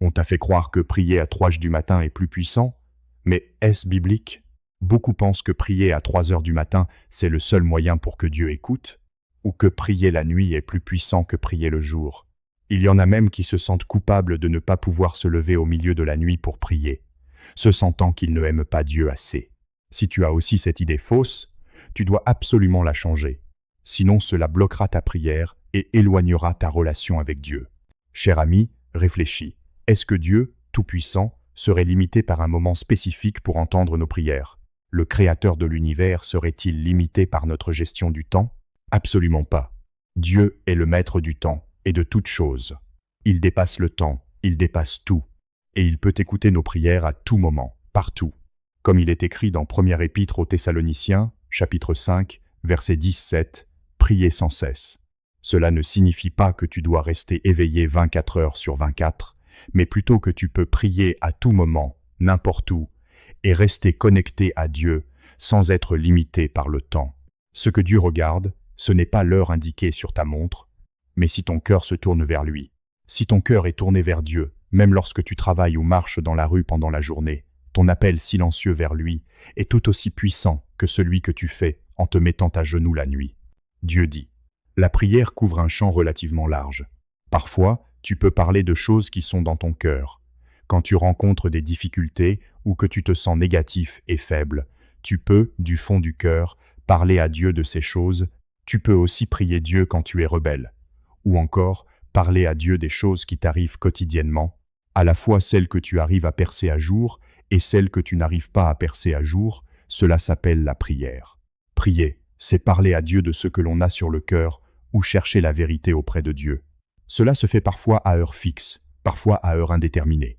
On t'a fait croire que prier à 3 heures du matin est plus puissant, mais est-ce biblique? Beaucoup pensent que prier à 3 heures du matin, c'est le seul moyen pour que Dieu écoute, ou que prier la nuit est plus puissant que prier le jour. Il y en a même qui se sentent coupables de ne pas pouvoir se lever au milieu de la nuit pour prier, se sentant qu'ils ne aiment pas Dieu assez. Si tu as aussi cette idée fausse, tu dois absolument la changer. Sinon cela bloquera ta prière et éloignera ta relation avec Dieu. Cher ami, réfléchis. Est-ce que Dieu, Tout-Puissant, serait limité par un moment spécifique pour entendre nos prières? Le Créateur de l'univers serait-il limité par notre gestion du temps? Absolument pas. Dieu est le maître du temps et de toutes choses. Il dépasse le temps, il dépasse tout, et il peut écouter nos prières à tout moment, partout. Comme il est écrit dans Première Épître aux Thessaloniciens, chapitre 5, verset 17, « Priez sans cesse ». Cela ne signifie pas que tu dois rester éveillé 24 heures sur 24, mais plutôt que tu peux prier à tout moment, n'importe où, et rester connecté à Dieu sans être limité par le temps. Ce que Dieu regarde, ce n'est pas l'heure indiquée sur ta montre, mais si ton cœur se tourne vers lui. Si ton cœur est tourné vers Dieu, même lorsque tu travailles ou marches dans la rue pendant la journée, ton appel silencieux vers lui est tout aussi puissant que celui que tu fais en te mettant à genoux la nuit. Dieu dit, la prière couvre un champ relativement large. Parfois, tu peux parler de choses qui sont dans ton cœur. Quand tu rencontres des difficultés ou que tu te sens négatif et faible, tu peux, du fond du cœur, parler à Dieu de ces choses. Tu peux aussi prier Dieu quand tu es rebelle. Ou encore, parler à Dieu des choses qui t'arrivent quotidiennement, à la fois celles que tu arrives à percer à jour et celles que tu n'arrives pas à percer à jour. Cela s'appelle la prière. Prier, c'est parler à Dieu de ce que l'on a sur le cœur ou chercher la vérité auprès de Dieu. Cela se fait parfois à heure fixe, parfois à heure indéterminée.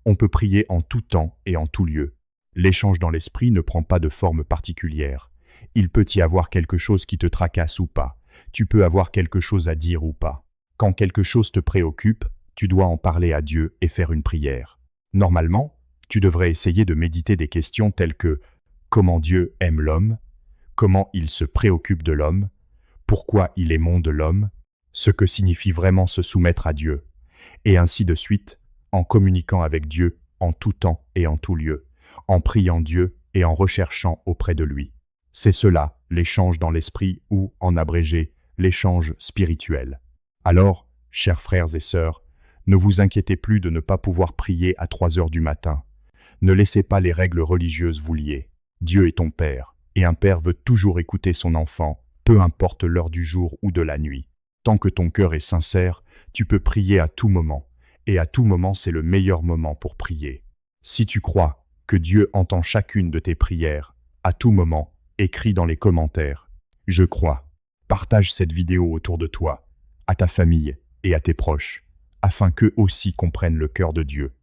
On peut prier en tout temps et en tout lieu. L'échange dans l'esprit ne prend pas de forme particulière. Il peut y avoir quelque chose qui te tracasse ou pas. Tu peux avoir quelque chose à dire ou pas. Quand quelque chose te préoccupe, tu dois en parler à Dieu et faire une prière. Normalement, tu devrais essayer de méditer des questions telles que « Comment Dieu aime l'homme ? Comment il se préoccupe de l'homme ? Pourquoi il émonde l'homme ? Ce que signifie vraiment se soumettre à Dieu ?» Et ainsi de suite, en communiquant avec Dieu en tout temps et en tout lieu, en priant Dieu et en recherchant auprès de lui. C'est cela, l'échange dans l'esprit ou, en abrégé, l'échange spirituel. Alors, chers frères et sœurs, ne vous inquiétez plus de ne pas pouvoir prier à 3 heures du matin. Ne laissez pas les règles religieuses vous lier. Dieu est ton Père, et un père veut toujours écouter son enfant, peu importe l'heure du jour ou de la nuit. Tant que ton cœur est sincère, tu peux prier à tout moment, et à tout moment c'est le meilleur moment pour prier. Si tu crois que Dieu entend chacune de tes prières, à tout moment, écris dans les commentaires « Je crois ». Partage cette vidéo autour de toi, à ta famille et à tes proches, afin qu'eux aussi comprennent le cœur de Dieu.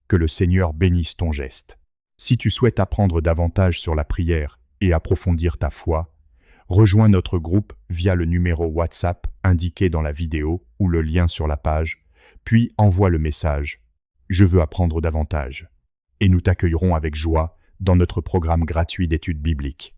Que le Seigneur bénisse ton geste. Si tu souhaites apprendre davantage sur la prière et approfondir ta foi, rejoins notre groupe via le numéro WhatsApp indiqué dans la vidéo ou le lien sur la page, puis envoie le message « Je veux apprendre davantage » et nous t'accueillerons avec joie dans notre programme gratuit d'études bibliques.